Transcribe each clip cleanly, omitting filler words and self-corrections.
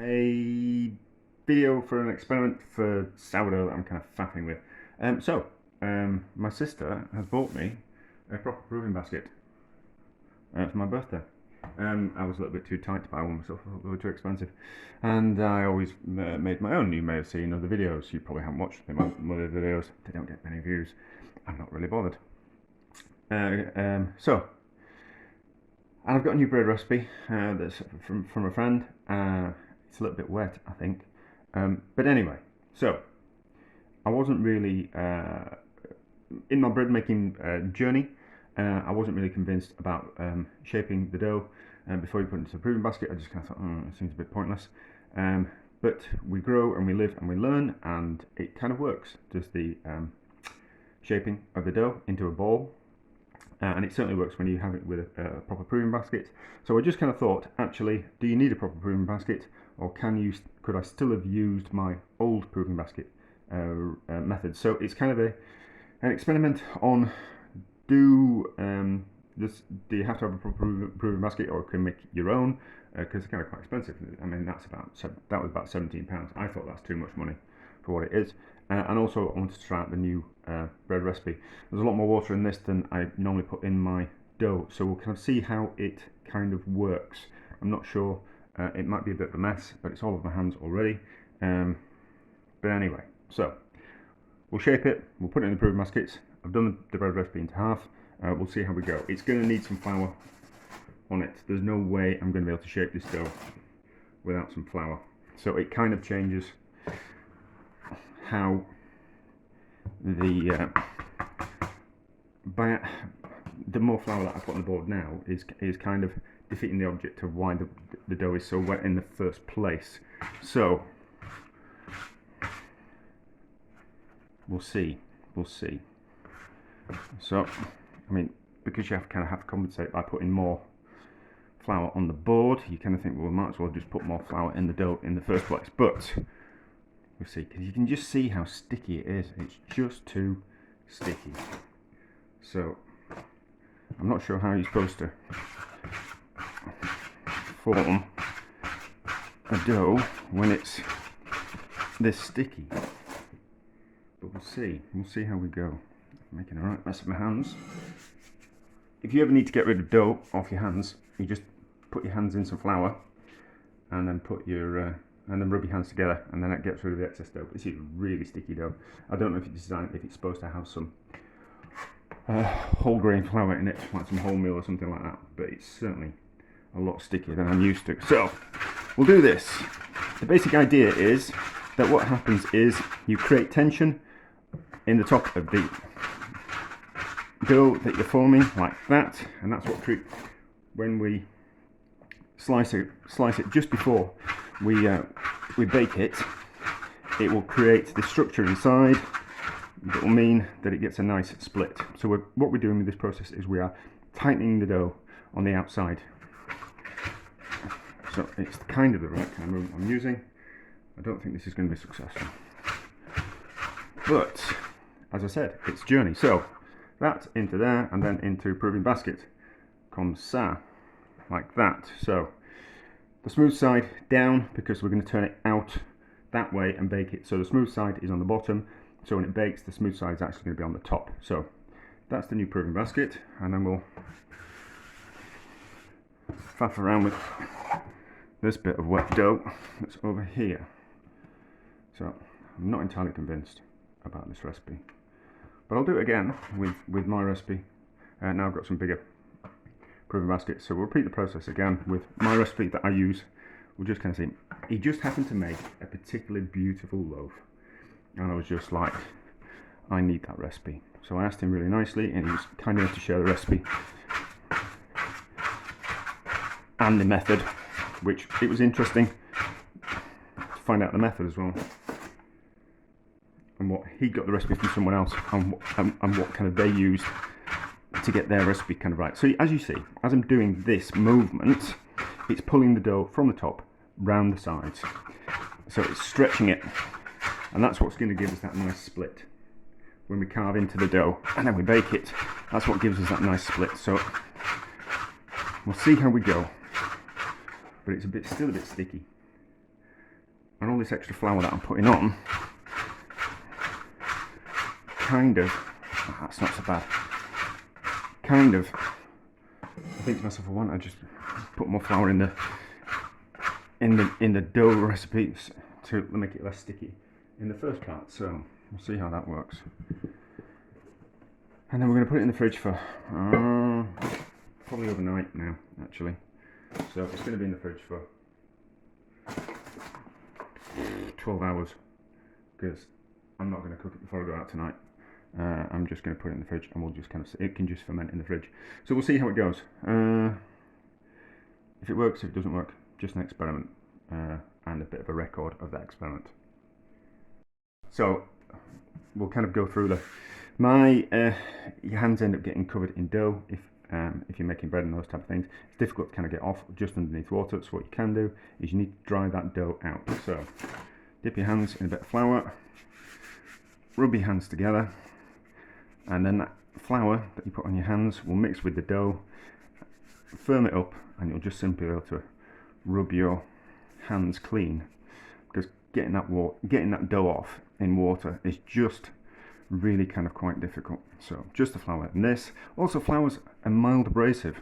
a video for an experiment for sourdough that I'm kind of faffing with. My sister has bought me a proper proving basket for my birthday. I was a little bit too tight to buy one myself, they were too expensive. And I always made my own. You may have seen other videos, you probably haven't watched them, other videos, they don't get many views. I'm not really bothered. And I've got a new bread recipe that's from a friend. It's a little bit wet, I think. But anyway, so I wasn't really in my bread making journey. I wasn't really convinced about shaping the dough before you put it into the proving basket. I just kind of thought, it seems a bit pointless. But we grow and we live and we learn, and it kind of works. Does the shaping of the dough into a ball. And it certainly works when you have it with a proper proving basket. So I just kind of thought, actually, do you need a proper proving basket, or could I still have used my old proving basket method? So it's kind of an experiment on do you have to have a proper proving basket, or can you make your own? Because it's kind of quite expensive. I mean, that was about £17. I thought that's too much money for what it is. And also I wanted to try out the new bread recipe. There's a lot more water in this than I normally put in my dough, so we'll kind of see how it kind of works. I'm not sure, it might be a bit of a mess, but it's all over my hands already. But anyway, so we'll shape it, we'll put it in the proving baskets. I've done the bread recipe into half. We'll see how we go. It's going to need some flour on it. There's no way I'm going to be able to shape this dough without some flour. So it kind of changes how the more flour that I put on the board now is kind of defeating the object of why the dough is so wet in the first place. So we'll see. So I mean, because you have to compensate by putting more flour on the board, you kind of think, well, we might as well just put more flour in the dough in the first place. But we'll see, because you can just see how sticky it is. It's just too sticky. So I'm not sure how you're supposed to form a dough when it's this sticky. But we'll see how we go. I'm making a right mess of my hands. If you ever need to get rid of dough off your hands, you just put your hands in some flour and then rub your hands together, and then it gets rid of the excess dough. This is really sticky dough. I don't know if it's supposed to have some whole grain flour in it, like some wholemeal or something like that, but it's certainly a lot stickier than I'm used to. So we'll do this. The basic idea is that what happens is you create tension in the top of the dough that you're forming, like that, and that's what when we slice it just before we bake it, it will create the structure inside that will mean that it gets a nice split. So what we're doing with this process is we are tightening the dough on the outside. So it's kind of the right kind of movement I'm using. I don't think this is going to be successful, but as I said, it's journey. So that into there, and then into proving basket, comme ça, like that. So the smooth side down, because we're going to turn it out that way and bake it. So the smooth side is on the bottom, so when it bakes, the smooth side is actually going to be on the top. So that's the new proving basket, and then we'll faff around with this bit of wet dough that's over here. So I'm not entirely convinced about this recipe, but I'll do it again with my recipe. Now I've got some bigger proving baskets, so we'll repeat the process again with my recipe that I use. We'll just kind of see. He just happened to make a particularly beautiful loaf, and I was just like, I need that recipe. So I asked him really nicely, and he was kind enough to share the recipe and the method, which it was interesting to find out the method as well, and what he got the recipe from someone else, and what kind of they used to get their recipe kind of right. So as you see, as I'm doing this movement, it's pulling the dough from the top round the sides, so it's stretching it, and that's what's going to give us that nice split when we carve into the dough and then we bake it. That's what gives us that nice split. So we'll see how we go, but it's still a bit sticky. and all this extra flour that I'm putting on, kind of, oh, that's not so bad, kind of, I think to myself, I want to just put more flour in the dough recipes to make it less sticky in the first part. So we'll see how that works. And then we're going to put it in the fridge for probably overnight now, actually. So it's going to be in the fridge for 12 hours because I'm not going to cook it before I go out tonight. I'm just going to put it in the fridge and we'll just kind of, it can just ferment in the fridge. So we'll see how it goes. If it works, if it doesn't work, just an experiment and a bit of a record of that experiment. So we'll kind of go through your hands end up getting covered in dough if you're making bread and those type of things. It's difficult to kind of get off just underneath water. So what you can do is you need to dry that dough out. So dip your hands in a bit of flour, rub your hands together, and then that flour that you put on your hands will mix with the dough, firm it up, and you'll just simply be able to rub your hands clean, because getting that dough off in water is just really kind of quite difficult. So just the flour. And this also, flour's a mild abrasive.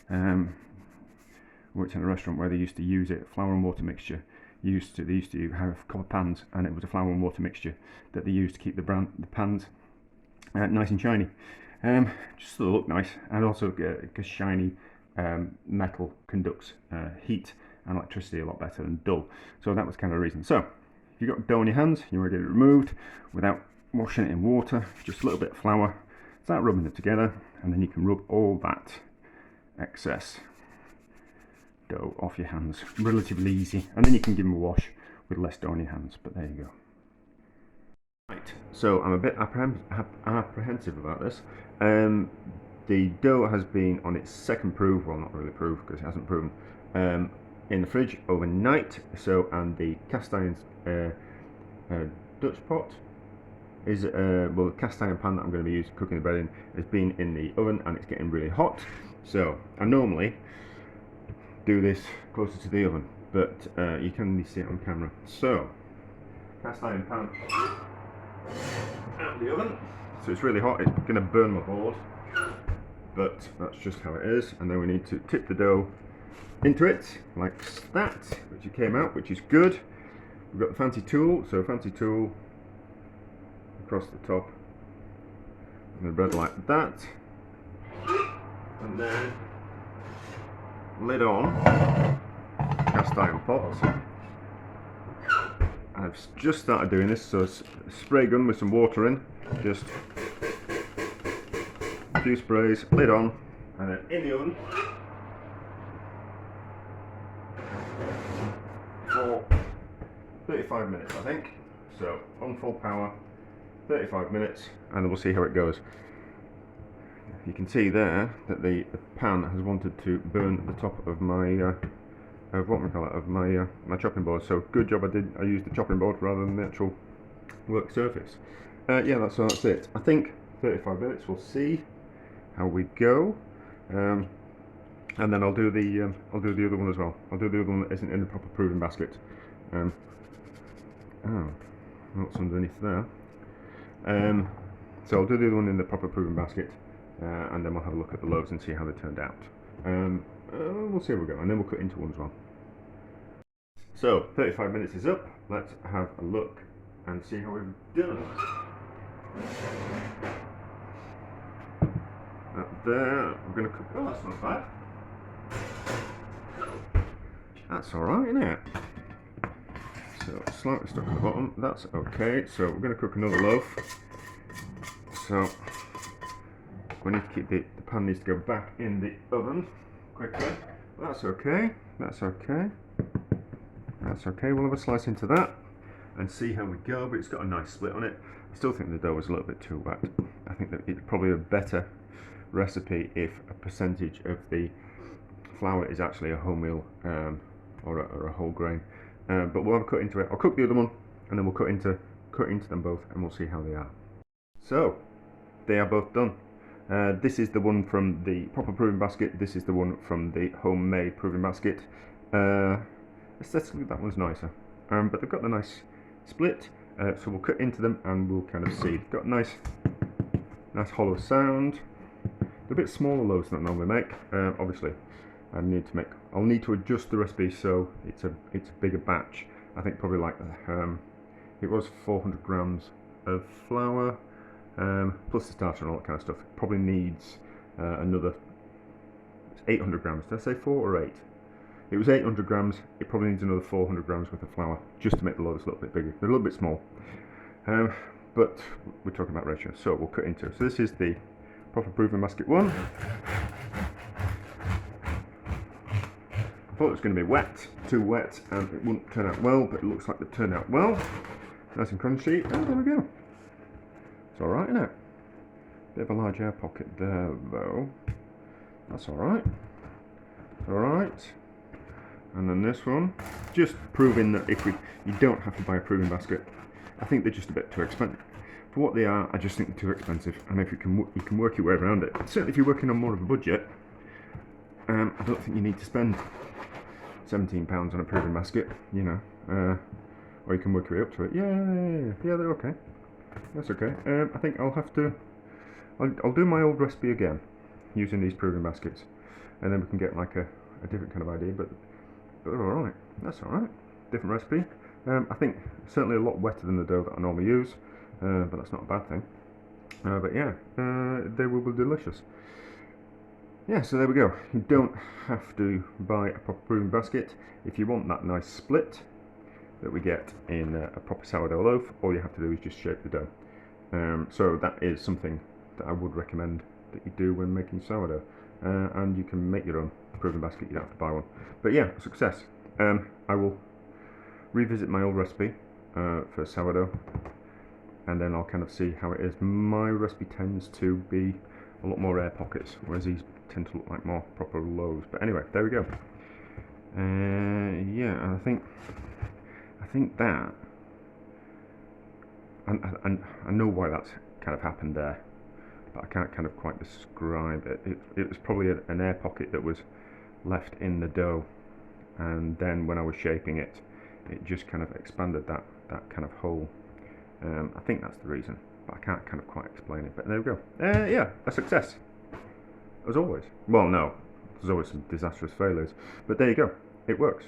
Worked in a restaurant where they used to use it, flour and water mixture. They used to have copper pans, and it was a flour and water mixture that they used to keep the pans nice and shiny. Just to look nice, and also because shiny metal conducts heat and electricity a lot better than dull. So that was kind of the reason. So if you've got dough in your hands, you want to get it removed without washing it in water, just a little bit of flour, start rubbing it together, and then you can rub all that excess dough off your hands relatively easy, and then you can give them a wash with less dough on your hands. But there you go. Right, so I'm a bit apprehensive about this. The dough has been on its second proof, well, not really proof because it hasn't proven, in the fridge overnight. So, and the cast iron Dutch pot is well, the cast iron pan that I'm going to be using cooking the bread in has been in the oven, and it's getting really hot. So I normally do this closer to the oven, but you can only see it on camera. So cast iron pan out the oven. So it's really hot, it's going to burn my board, but that's just how it is. And then we need to tip the dough into it like that, which came out, which is good. We've got the fancy tool, so fancy tool across the top and the bread like that, and then lid on, cast iron pot. I've just started doing this, so spray gun with some water in, just a few sprays, lid on, and then in the oven for 35 minutes, I think. So on full power, 35 minutes, and we'll see how it goes. You can see there that the pan has wanted to burn the top of my my chopping board. So good job I used the chopping board rather than the actual work surface. Yeah, that's it. I think 35 minutes. We'll see how we go, and then I'll do the other one as well. I'll do the other one that isn't in the proper proving basket. Oh, what's underneath there? So I'll do the other one in the proper proving basket, and then we'll have a look at the loaves and see how they turned out. We'll see how we go, and then we'll cut into one as well. So 35 minutes is up. Let's have a look and see how we've done. There, we're going to cook. Oh, that's not bad. That's all right, isn't it? So slightly stuck at the bottom. That's okay. So we're going to cook another loaf. So we need to keep the pan needs to go back in the oven quickly. That's okay. That's okay. That's okay. We'll have a slice into that and see how we go. But it's got a nice split on it. I still think the dough was a little bit too wet. I think that it's probably a better recipe if a percentage of the flour is actually a wholemeal or a whole grain. But we'll have a cut into it. I'll cook the other one, and then we'll cut into them both, and we'll see how they are. So they are both done. This is the one from the proper proving basket. This is the one from the homemade proving basket. Aesthetically, that one's nicer. but they've got the nice split, so we'll cut into them and we'll kind of see. They've got nice hollow sound. They're a bit smaller loaves than I normally make. Obviously, I'll need to adjust the recipe so it's a bigger batch. I think probably like it was 400 grams of flour, plus the starter and all that kind of stuff. It probably needs another 800 grams. Did I say 4 or 8? It was 800 grams. It probably needs another 400 grams worth of flour just to make the loaves a little bit bigger. They're a little bit small, but we're talking about ratio. So we'll cut into it. So this is the proper proving basket one. I thought it was going to be wet, too wet, and it wouldn't turn out well, but it looks like it turned out well. Nice and crunchy, and there we go. It's alright, isn't it? Bit of a large air pocket there, though. That's alright. Alright. And then this one, just proving that you don't have to buy a proving basket. I think they're just a bit too expensive. For what they are, I just think they're too expensive. And if you can work your way around it. Certainly if you're working on more of a budget, I don't think you need to spend £17 on a proving basket, you know. Or you can work your way up to it. Yeah, they're okay. That's okay. I think I'll do my old recipe again, using these proving baskets. And then we can get like a different kind of idea, but alright, that's alright. Different recipe. I think certainly a lot wetter than the dough that I normally use, but that's not a bad thing. But yeah, they will be delicious. Yeah, so there we go. You don't have to buy a proper proving basket. If you want that nice split that we get in a proper sourdough loaf, all you have to do is just shape the dough. So that is something that I would recommend that you do when making sourdough. And you can make your own proving basket, you don't have to buy one. But yeah, success. I will revisit my old recipe for sourdough, and then I'll kind of see how it is. My recipe tends to be a lot more air pockets, whereas these tend to look like more proper loaves. But anyway, there we go. Yeah, I think that, and I know why that's kind of happened there, but I can't kind of quite describe it. It was probably an air pocket that was left in the dough, and then when I was shaping it, it just kind of expanded that kind of hole. I think that's the reason, but I can't kind of quite explain it. But there we go. Yeah, a success, as always. Well, no, there's always some disastrous failures, but there you go. It works.